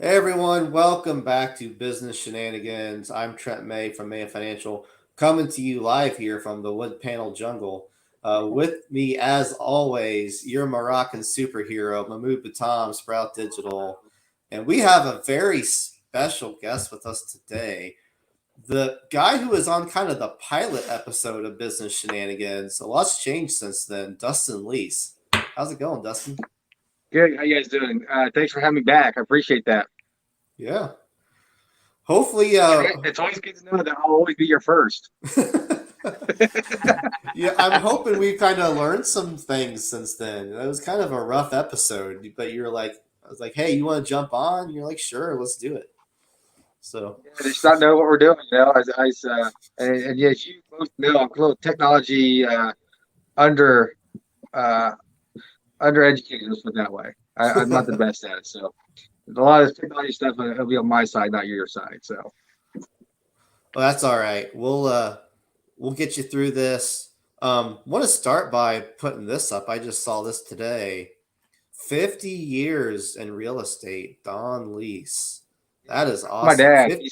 Hey everyone, welcome back to Business Shenanigans. I'm Trent May from May Financial, coming to you live here from the wood panel jungle. With me, as always, your Moroccan superhero, Mahmoud Batam, Sprout Digital. And we have a very special guest with us today. The guy who was on kind of the pilot episode of Business Shenanigans. A lot's changed since then, Dustin Leis. How's it going, Dustin? Good. How you guys doing? Thanks for having me back. I appreciate that. Yeah. Hopefully, It's always good to know that I'll always be your first. yeah, I'm hoping we've kind of learned some things since then. It was kind of a rough episode, but you're like, I was like, hey, you want to jump on? You're like, sure, let's do it. So, Yeah, they just not know what we're doing, and yes, you both know I'm a little technology under uh, undereducated. Let's put it that way. I'm not the best at it, so a lot of this technology stuff will be on my side, not your side. So well, that's all right. We'll get you through this. Want to start by putting this up. I just saw this today. 50 years in real estate, Don Lease. That is my awesome. dad, 50,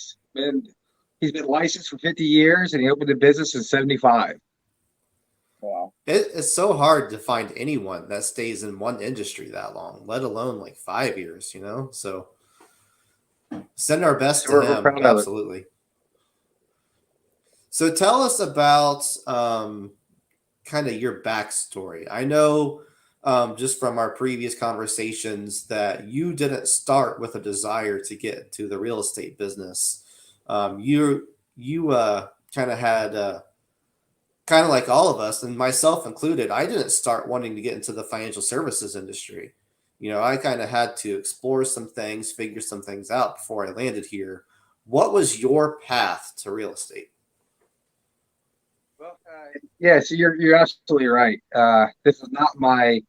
he's been licensed for 50 years, and he opened a business in 75. Wow. it's so hard to find anyone that stays in one industry that long, let alone like 5 years, you know? So send our best So to we're him. proud of it. Absolutely. So tell us about kind of your backstory. I know just from our previous conversations that you didn't start with a desire to get into the real estate business. You kind of had kind of like all of us, and myself included, I didn't start wanting to get into the financial services industry. You know, I kind of had to explore some things, figure some things out before I landed here. What was your path to real estate? Well, yeah, so you're absolutely right. This is not my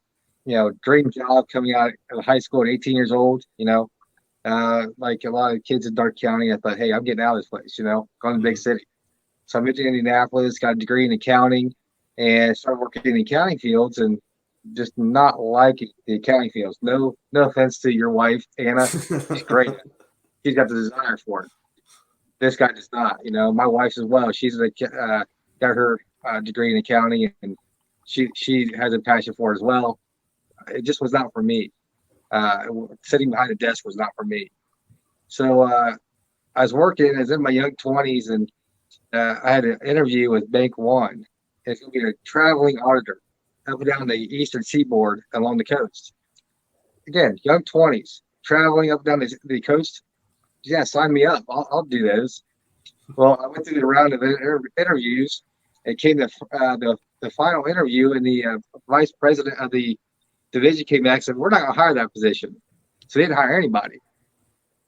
dream job coming out of high school at 18 years old. Like a lot of kids in Dark County, I thought, hey, I'm getting out of this place. Going to the big Mm-hmm. city. So I moved to Indianapolis, got a degree in accounting, and started working in the accounting fields, and just not liking the accounting fields. No offense to your wife, Anna, she's great. She's got the desire for it. This guy does not. My wife as well. Got her degree in accounting, and she has a passion for it as well. It just was not for me. Uh, Sitting behind a desk was not for me. So I was working. I was in my young 20s, and I had an interview with Bank One. It's going to be a traveling auditor up and down the eastern seaboard along the coast. Again, young 20s, traveling up and down the coast. Yeah, sign me up. I'll do those. Well, I went through the round of interviews. It came to the final interview, and the vice president of the division came back and said, "We're not going to hire that position." So they didn't hire anybody.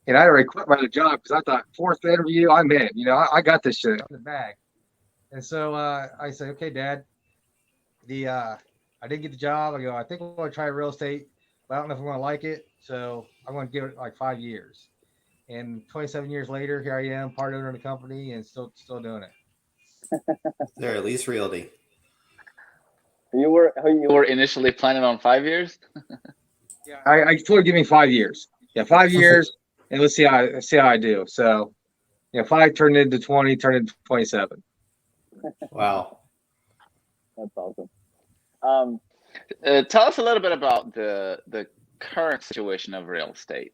And I already quit my other job because I thought, fourth interview, I'm in. I got this shit in the bag. And so I said, "Okay, Dad, the I didn't get the job. I go, I think I'm going to try real estate, but I don't know if I'm going to like it. So I'm going to give it like 5 years." And 27 years later, here I am, part owner of the company, and still doing it. There, at least realty. You were initially planning on 5 years? Yeah, I told her give me 5 years. Yeah, 5 years, and let's see how I do. So, five turned into 20, turned into 27. Wow. That's awesome. Um, Tell us a little bit about the current situation of real estate.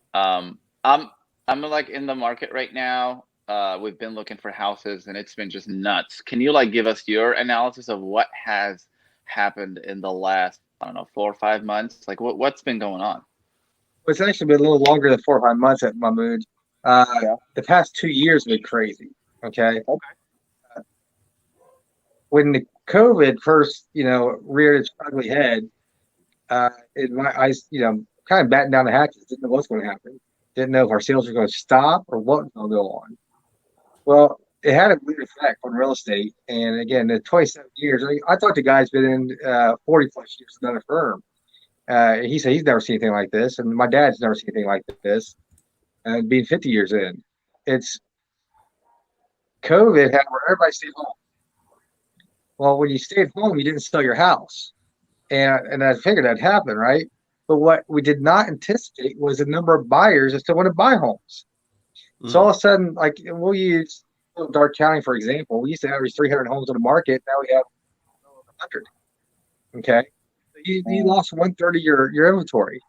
I'm like in the market right now. We've been looking for houses, and it's been just nuts. Can you like give us your analysis of what has happened in the last, I don't know, 4 or 5 months? Like what's been going on? It's actually been a little longer than 4 or 5 months at my mood. Yeah. The past 2 years have been crazy. Okay, Okay. when the COVID first, reared its ugly head, I, kind of batting down the hatches. Didn't know what's going to happen. Didn't know if our sales were going to stop or what was going to go on. Well, it had a weird effect on real estate. And again, the 27 years, I thought the guy's been in 40 plus years with another firm. He said he's never seen anything like this. And my dad's never seen anything like this. And being 50 years in, it's COVID had where everybody stayed home. Well, when you stayed home, you didn't sell your house. And I figured that'd happen, right? But what we did not anticipate was the number of buyers that still want to buy homes. So all Mm. of a sudden, like we'll use Dark County, for example. We used to average 300 homes on the market. Now we have 100. Okay. So you lost 1/3 of your inventory.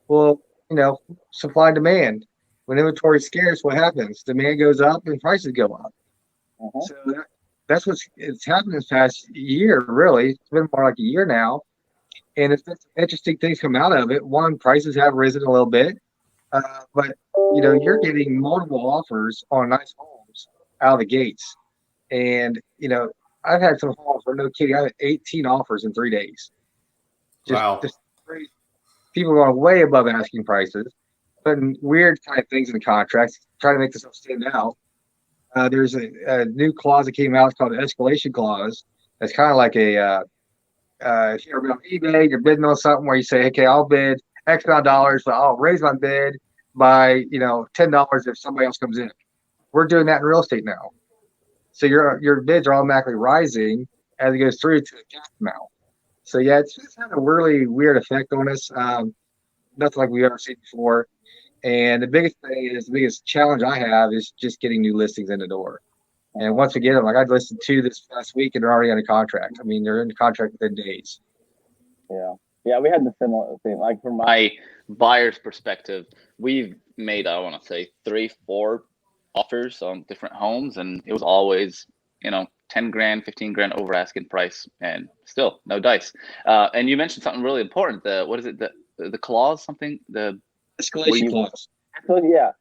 Well, supply and demand. When inventory is scarce, what happens? Demand goes up and prices go up. So that's it's happened this past year, really. It's been more like a year now. And it's been some interesting things come out of it. One, prices have risen a little bit. But you're getting multiple offers on nice homes out of the gates. And I've had some homes where, no kidding, I had 18 offers in 3 days. Wow. Just crazy. People are going way above asking prices, putting weird kind of things in the contracts, trying to make themselves stand out. There's a new clause that came out. It's called the escalation clause. It's kind of like if you're on eBay, you're bidding on something where you say, okay, I'll bid X amount of dollars, but I'll raise my bid by $10 if somebody else comes in. We're doing that in real estate now. So your bids are automatically rising as it goes through to the cap amount. So yeah, it's had a really weird effect on us. Nothing like we've ever seen before. And the biggest challenge I have is just getting new listings in the door. And once we get them, like I listed 2 this past week, and they're already under contract. I mean, they're in contract within days. Yeah, we had the similar thing. Like from my buyer's perspective, we've made, I want to say 3-4 offers on different homes, and it was always 10 grand, 15 grand over asking price, and still no dice. And you mentioned something really important. What is it? The clause, something, the Escalation clause. Yeah.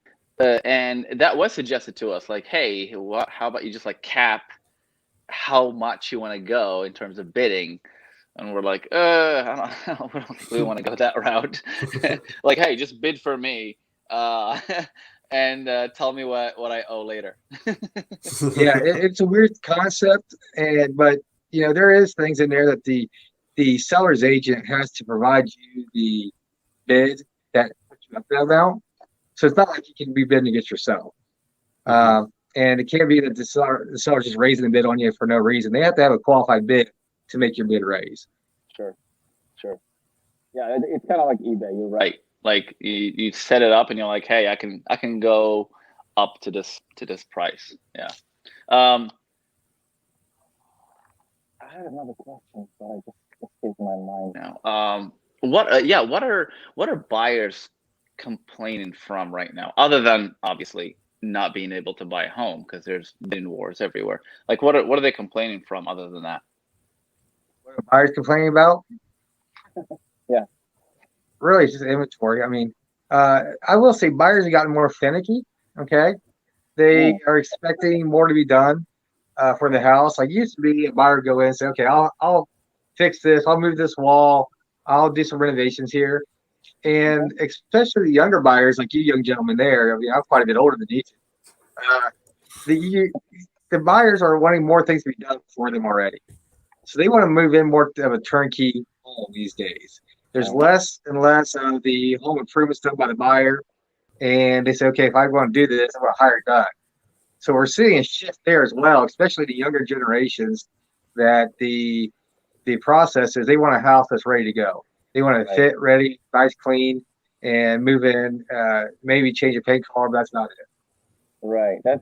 And that was suggested to us, like, hey, how about you just like cap how much you want to go in terms of bidding? And we're like, I don't think we want to go that route. Like, hey, just bid for me, and tell me what I owe later. Yeah, it's a weird concept, but there is things in there that the seller's agent has to provide you the bid that puts you up that amount. So it's not like you can be bidding against yourself. And it can't be that the seller's just raising the bid on you for no reason. They have to have a qualified bid to make your bid raise. Sure. Yeah, it's kind of like eBay. You're right. Like you set it up, and you're like, hey, I can go up to this price. Yeah. I had another question, but I just escaped my mind now. What are buyers complaining from right now, other than obviously not being able to buy a home because there's bidding wars everywhere? Like, what are they complaining from other than that? What are buyers complaining about? Yeah. Really, it's just inventory. I mean, I will say buyers have gotten more finicky. Okay. They are expecting more to be done for the house. Like, used to be a buyer would go in and say, okay, I'll fix this. I'll move this wall. I'll do some renovations here. And especially the younger buyers, like you young gentlemen there, I mean, I'm quite a bit older than you two. The buyers are wanting more things to be done for them already. So they want to move in more of a turnkey home these days. There's less and less of the home improvements done by the buyer. And they say, okay, if I want to do this, I'm going to hire it done. So we're seeing a shift there as well, especially the younger generations, that the process is they want a house that's ready to go. They want to fit, ready, nice, clean, and move in, maybe change a paint color, but that's not it. Right. That's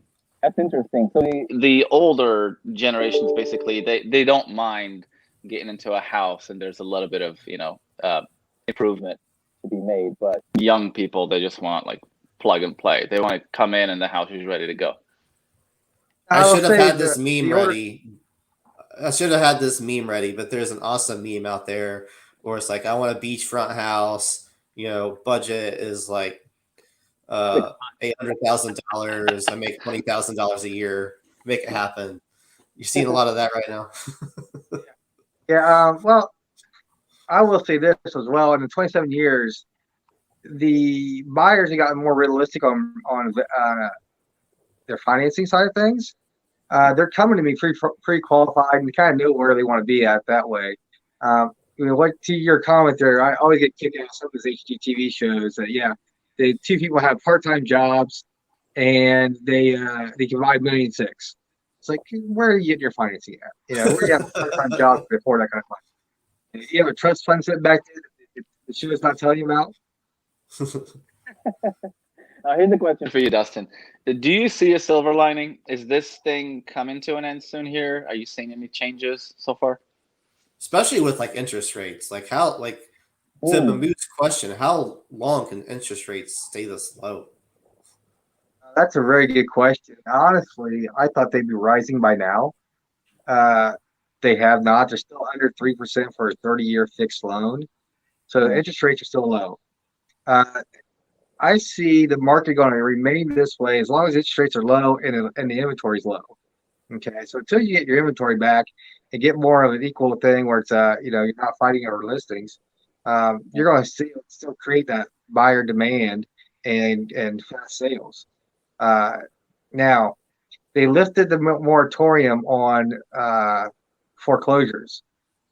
interesting. So the older generations, basically, they don't mind getting into a house and there's a little bit of improvement to be made, but young people, they just want like plug and play. They want to come in and the house is ready to go. I should have had this meme ready. But there's an awesome meme out there where it's like, I want a beachfront house. Budget is like $800,000. I make $20,000 a year. Make it happen. You're seeing a lot of that right now. Yeah. Well, I will say this as well. In the 27 years, the buyers have gotten more realistic on their financing side of things. They're coming to me pre-qualified and kind of know where they want to be at that way. What to your comment there, I always get kicked out of some of these HGTV shows that, the 2 people have part-time jobs and they can buy $1.6 million. It's like, where are you getting your financing at? Where do you have part-time jobs before that kind of money? You have a trust fund sitting back there The show is not telling you about. Here's the question for you, Dustin. Do you see a silver lining? Is this thing coming to an end soon here? Are you seeing any changes so far? Especially with like interest rates. Like how like to Mahmood's question, how long can interest rates stay this low? That's a very good question. Honestly, I thought they'd be rising by now. They have not. They're still under 3% for a 30-year fixed loan. So the interest rates are still low. I see the market going to remain this way as long as interest rates are low and the inventory is low. Okay, so until you get your inventory back and get more of an equal thing where it's you're not fighting over listings, you're going to still create that buyer demand and fast sales. Now they lifted the moratorium on foreclosures,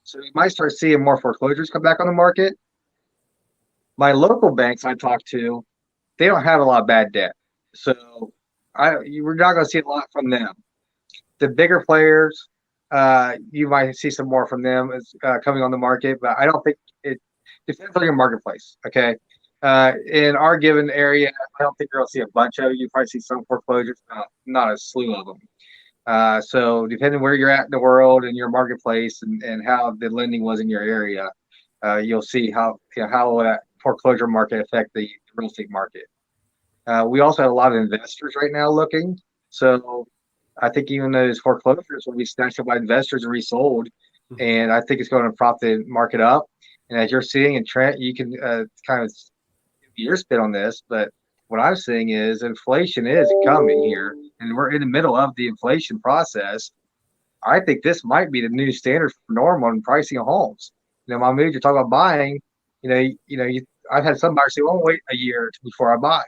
so you might start seeing more foreclosures come back on the market. My local banks I talk to, they don't have a lot of bad debt, so we're not going to see a lot from them. The bigger players, you might see some more from them coming on the market, but I don't think it depends on your marketplace. Okay, in our given area, I don't think you're going to see a bunch of it. You probably see some foreclosures, not a slew of them. So depending where you're at in the world and your marketplace and how the lending was in your area, you'll see how that foreclosure market affect the real estate market. We also have a lot of investors right now looking. So I think even those foreclosures will be snatched up by investors and resold. And I think it's going to prop the market up. And as you're seeing in Trent, you can kind of give your spin on this. But what I'm seeing is inflation is coming here, and we're in the middle of the inflation process. I think this might be the new standard for normal in pricing of homes. My mood, you're talking about buying. I've had some buyers say, "Well, wait a year before I buy."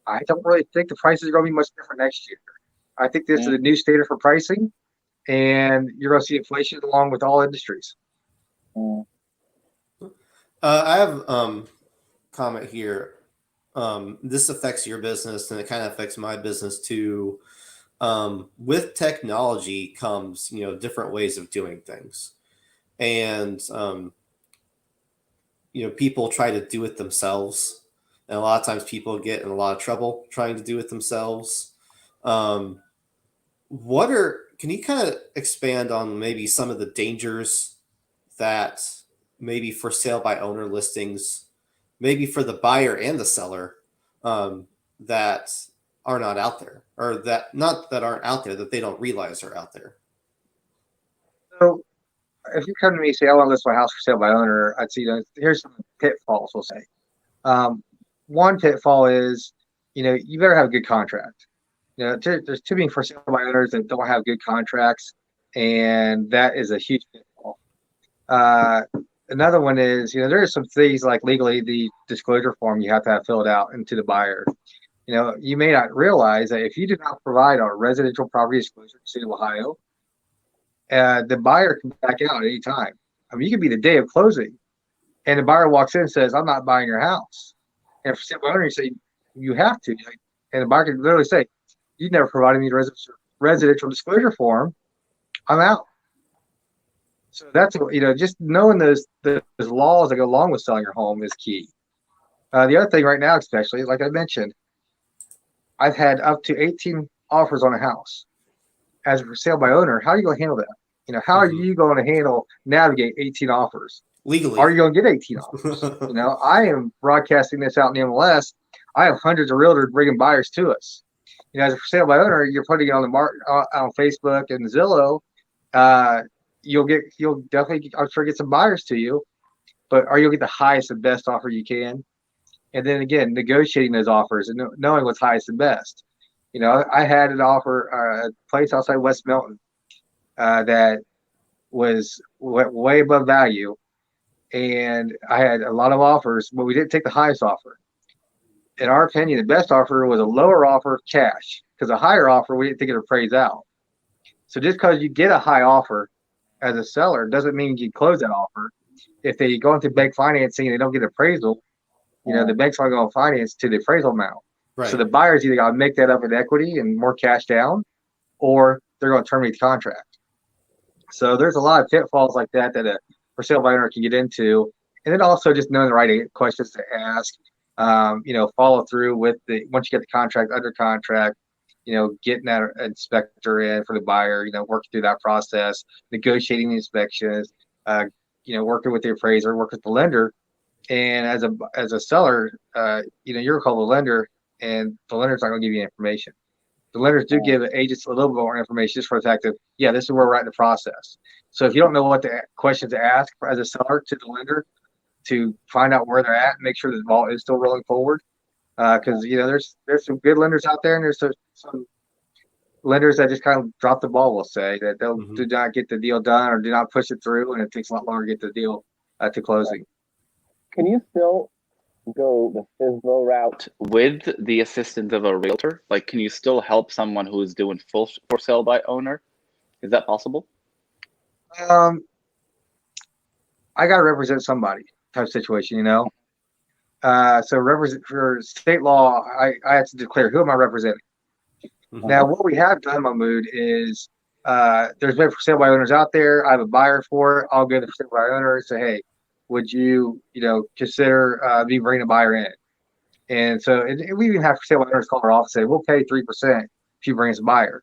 I don't really think the prices are going to be much different next year. I think this is a new standard for pricing, and you're going to see inflation along with all industries. I have comment here. This affects your business, and it kind of affects my business too. With technology comes, different ways of doing things, and people try to do it themselves, and a lot of times people get in a lot of trouble trying to do it themselves. Can you kind of expand on maybe some of the dangers that maybe for sale by owner listings, maybe for the buyer and the seller, that are not out there, or that aren't out there, that they don't realize are out there? So if you come to me and say, I want to list my house for sale by owner, I'd see here's some pitfalls, we'll say. One pitfall is, you better have a good contract. There's too many for sale by owners that don't have good contracts, and that is a huge pitfall. Another one is, there are some things like legally the disclosure form you have to have filled out into the buyer. You may not realize that if you do not provide a residential property disclosure in the state of Ohio, the buyer can back out at any time. I mean, you could be the day of closing, and the buyer walks in and says, "I'm not buying your house." And for sale by owner, you say, "You have to," and the buyer can literally say, "You never provided me the residential disclosure form. I'm out." So that's just knowing those laws that go along with selling your home is key. The other thing right now, especially like I mentioned, I've had up to 18 offers on a house. As a for sale by owner, how are you going to handle that? How are you going to navigate 18 offers Legally? Are you going to get 18 offers? I am broadcasting this out in the MLS. I have hundreds of realtors bringing buyers to us. As a for sale by owner, you're putting it on the market on Facebook and Zillow. You'll definitely, I'm sure, get some buyers to you, but are you going to get the highest and best offer you can? And then again, negotiating those offers and knowing what's highest and best. I had an offer, a place outside West Milton that was way above value, and I had a lot of offers, but we didn't take the highest offer. In our opinion, the best offer was a lower offer cash, because a higher offer we didn't think it would appraise out. So just because you get a high offer as a seller doesn't mean you close that offer. If they go into bank financing and they don't get appraisal, the bank's not going to finance to the appraisal amount. Right. So the buyer's either got to make that up in equity and more cash down, or they're going to terminate the contract. So there's a lot of pitfalls like that a for sale by owner can get into. And then also just knowing the right questions to ask, follow through with once you get the contract under contract, getting that inspector in for the buyer, working through that process, negotiating the inspections, working with the appraiser, working with the lender. And as a seller, you're called the lender, and the lender's not going to give you information. The lenders do give agents a little bit more information just for the fact that, this is where we're at in the process. So if you don't know what the questions to ask as a seller to the lender to find out where they're at and make sure the ball is still rolling forward, because there's some good lenders out there, and there's some lenders that just kind of drop the ball, we'll say, that they'll do not get the deal done or do not push it through, and it takes a lot longer to get the deal to closing. Can you still go the FSBO route with the assistance of a realtor? Like, can you still help someone who is doing full for sale by owner? Is that possible? I got to represent somebody type of situation, So represent for state law, I have to declare who am I representing. Mm-hmm. Now, what we have done, Mahmoud, is there's been for sale by owners out there. I have a buyer for it. I'll go to the for sale by owner and say, hey, would you, consider me bringing a buyer in? And so we even have for sale by owners call our office and say, we'll pay 3% if you bring us a buyer.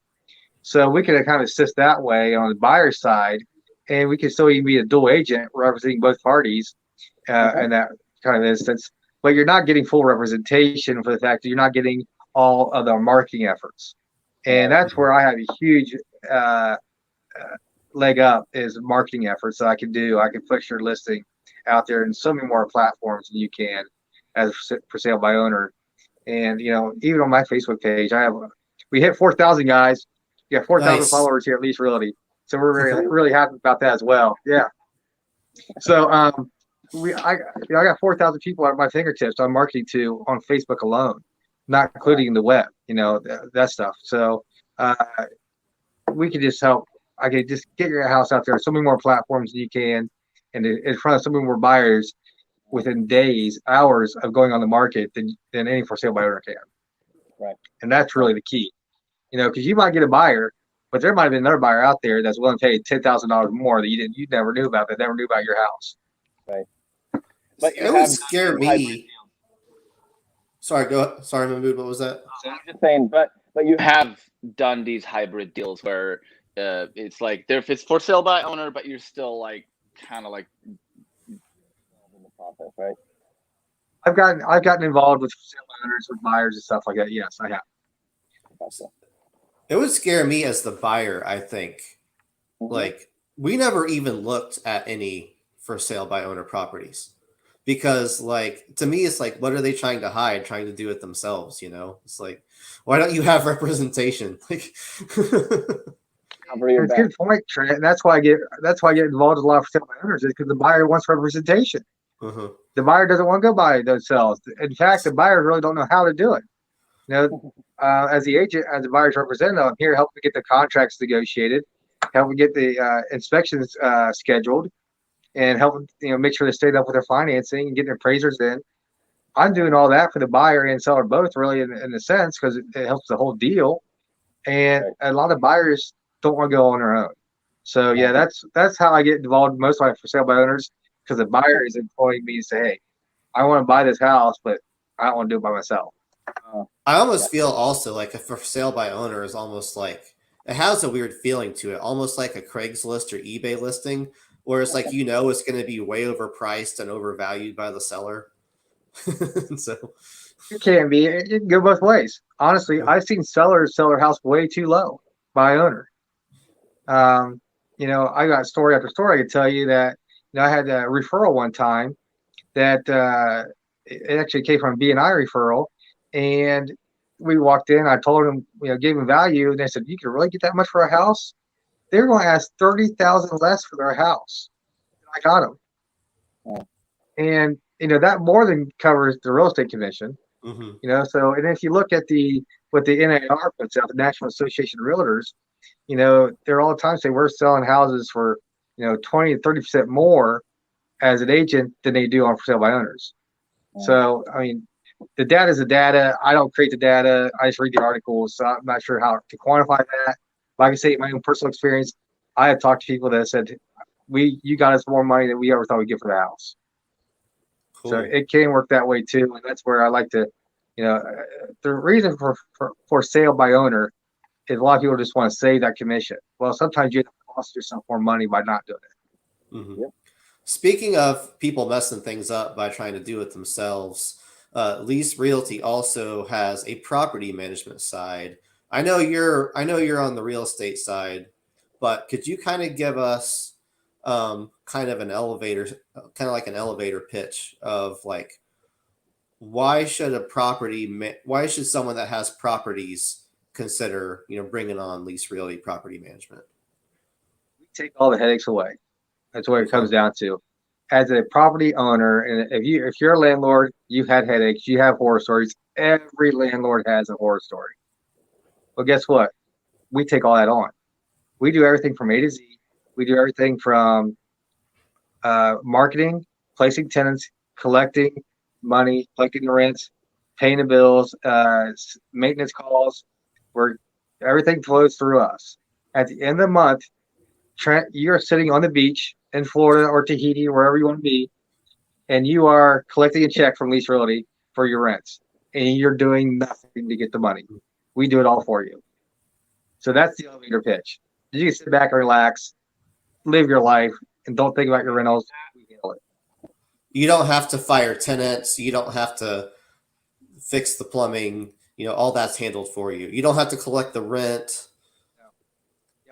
So we can kind of assist that way on the buyer side, and we can still even be a dual agent representing both parties in that kind of instance. But you're not getting full representation for the fact that you're not getting all of the marketing efforts. And that's where I have a huge leg up is marketing efforts that I can do. I can push your listing out there in so many more platforms than you can as for sale by owner. And, even on my Facebook page, we hit 4,000 guys. We got 4,000 followers here at Leis Realty. So we're really, really happy about that as well. Yeah. So I got 4,000 people at my fingertips I'm marketing to on Facebook alone, not including the web, that stuff. So we can just help. I can just get your house out there so many more platforms than you can, and in front of so many more buyers within days, hours of going on the market than any for sale by owner can. Right. And that's really the key, because you might get a buyer, but there might have been another buyer out there that's willing to pay $10,000 more that you never knew about, that never knew about your house. Right. But it would scare me. Sorry, go ahead. Sorry, Mahmoud, what was that? So I'm just saying, but you have done these hybrid deals where it's like if it's for sale by owner, but you're still like kind of like in the process, right? I've gotten involved with sale by owners, with buyers and stuff like that. Yes, I have. Awesome. It would scare me as the buyer, I think. Mm-hmm. Like, we never even looked at any for sale by owner properties. Because, like, to me, it's like, what are they trying to hide, trying to do it themselves, It's like, why don't you have representation? Like, it's a good point, Trent. And that's why I get involved with a lot of for sale by owners, is because the buyer wants representation. Uh-huh. The buyer doesn't want to go buy themselves. In fact, the buyers really don't know how to do it. As the agent, as the buyer's representative, I'm here helping get the contracts negotiated, helping get the inspections scheduled, and helping make sure they stayed up with their financing and getting appraisers in. I'm doing all that for the buyer and seller both, really, in a sense, because it helps the whole deal. And a lot of buyers don't want to go on their own. So yeah, that's how I get involved most of my for sale by owners, because the buyer is employing me to say, hey, I want to buy this house, but I don't want to do it by myself. I almost feel also like a for sale by owner is almost like, it has a weird feeling to it, almost like a Craigslist or eBay listing, where it's like, it's going to be way overpriced and overvalued by the seller. So it can be. It can go both ways. Honestly, I've seen sellers sell their house way too low by owner. I got story after story. I could tell you that I had a referral one time that it actually came from a B&I referral, and we walked in. I told them, gave them value, and they said, "You can really get that much for a house?" They were going to ask $30,000 less for their house. I got them, and that more than covers the real estate commission. Mm-hmm. So, and if you look at what the NAR puts out, the National Association of Realtors, they're all the time saying we're selling houses for 20 to 30% more as an agent than they do on for sale by owners. So, I mean, the data is the data. I don't create the data. I just read the articles. So I'm not sure how to quantify that. But I can say my own personal experience. I have talked to people that said, you got us more money than we ever thought we'd get for the house. So it can work that way too, and that's where I like to, the reason for sale by owner is a lot of people just want to save that commission. Well, sometimes you cost yourself more money by not doing it. Mm-hmm. Yep. Speaking of people messing things up by trying to do it themselves, Lease Realty also has a property management side. I know you're on the real estate side, but could you kind of give us kind of like an elevator pitch of like why should someone that has properties consider bringing on Lease Realty property management? We take all the headaches away. That's what it comes down to. As a property owner, and if you're a landlord, you've had headaches, you have horror stories. Every landlord has a horror story. Well, guess what? We take all that on. We do everything from A to Z. We do everything from marketing, placing tenants, collecting money, collecting the rents, paying the bills, maintenance calls. Everything flows through us. At the end of the month, Trent, you're sitting on the beach in Florida or Tahiti, wherever you want to be, and you are collecting a check from Lease Realty for your rents, and you're doing nothing to get the money. We do it all for you. So that's the elevator pitch. You can sit back and relax, live your life, and don't think about your rentals. We handle it. You don't have to fire tenants. You don't have to fix the plumbing. All that's handled for you. You don't have to collect the rent.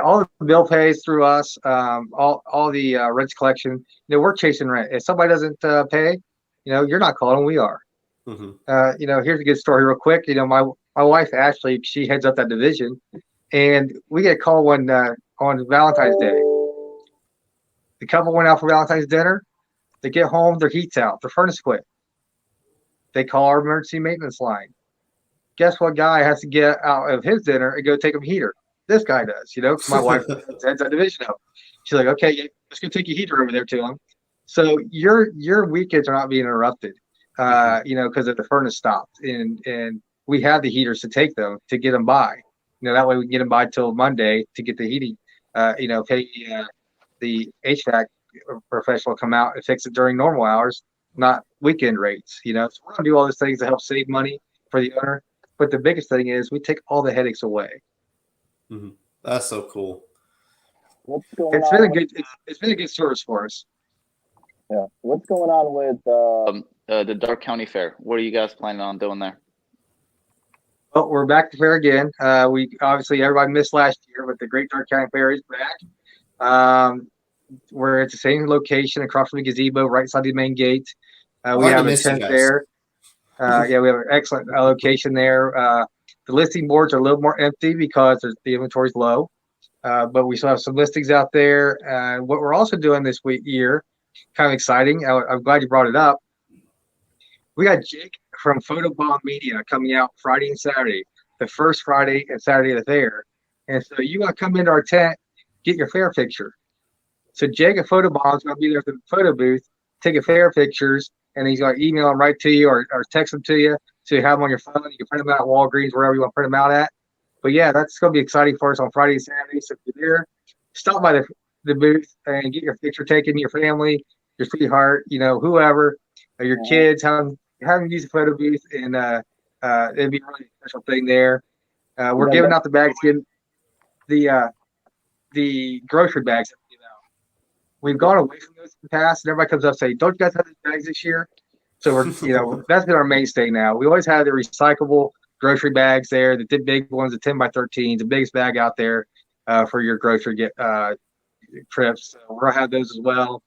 All the bill pays through us. All the rent collection. We're chasing rent. If somebody doesn't pay, you're not calling. We are. Mm-hmm. Here's a good story, real quick. My wife Ashley, she heads up that division, and we get a call on Valentine's Day. The couple went out for Valentine's dinner. They get home, their heat's out, their furnace quit. They call our emergency maintenance line. Guess what guy has to get out of his dinner and go take them a heater? This guy does, my wife heads that division up. She's like, okay, let's go take your heater over there to him. So your weekends are not being interrupted, because of the furnace stopped, and we have the heaters to take them to get them by. That way we can get them by till Monday to get the heating. Pay the HVAC professional come out and fix it during normal hours, not weekend rates. So we're gonna do all these things to help save money for the owner. But the biggest thing is we take all the headaches away. Mm-hmm. That's so cool. It's been a good service for us. Yeah. What's going on with the Dark County Fair? What are you guys planning on doing there? Well, we're back to fair again. We obviously everybody missed last year, but the Great Dark County Fair is back. We're at the same location across from the gazebo, right side of the main gate. We have a tent there. We have an excellent location there. The listing boards are a little more empty because the inventory is low, but we still have some listings out there. What we're also doing this year, kind of exciting. I'm glad you brought it up. We got Jake from Photobomb Media coming out Friday and Saturday, the first Friday and Saturday of the fair. And so you want to come into our tent, get your fair picture. So Jake at Photobomb is going to be there at the photo booth, taking fair pictures, and he's going to email them right to you or text them to you. So you have them on your phone. You can print them out at Walgreens, wherever you want to print them out at. But yeah, that's going to be exciting for us on Friday and Saturday. So if you're there, stop by the booth and get your picture taken, your family, your sweetheart, whoever, or your kids, have them use the photo booth, and it'd be a really special thing there. We're giving out the bags, the grocery bags that we give out. We've gone away from those in the past, and everybody comes up and say, "Don't you guys have these bags this year?" So we're, that's been our mainstay now. We always had the recyclable grocery bags there, the big ones, the 10 by 13, the biggest bag out there for your grocery trips. So we'll have those as well.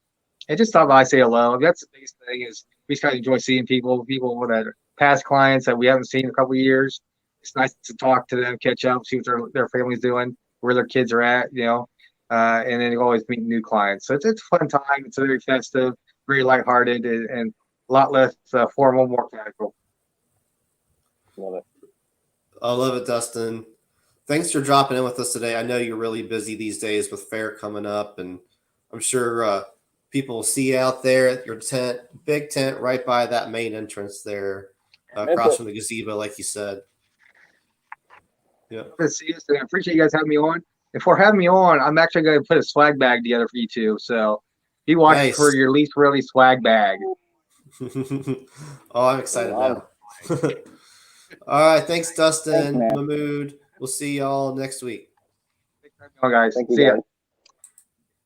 And just stop by, say hello. That's the biggest thing is we just kind of enjoy seeing people that are past clients that we haven't seen in a couple of years. It's nice to talk to them, catch up, see what their family's doing, where their kids are at, and then you always meet new clients. So it's a fun time. It's very festive, very lighthearted, and a lot less formal, more casual. Love it. I love it, Dustin. Thanks for dropping in with us today. I know you're really busy these days with fair coming up, and I'm sure people will see you out there at your tent, big tent right by that main entrance there, across from the gazebo, like you said. Yeah. Good to see you. I appreciate you guys having me on. And for having me on, I'm actually going to put a swag bag together for you too. So be watching for your Lease Realty swag bag. Oh, I'm excited Love now. All right. Thanks, Thanks, Dustin, man. Mahmood. We'll see y'all next week. Thanks, guys. Thank you, See ya. guys.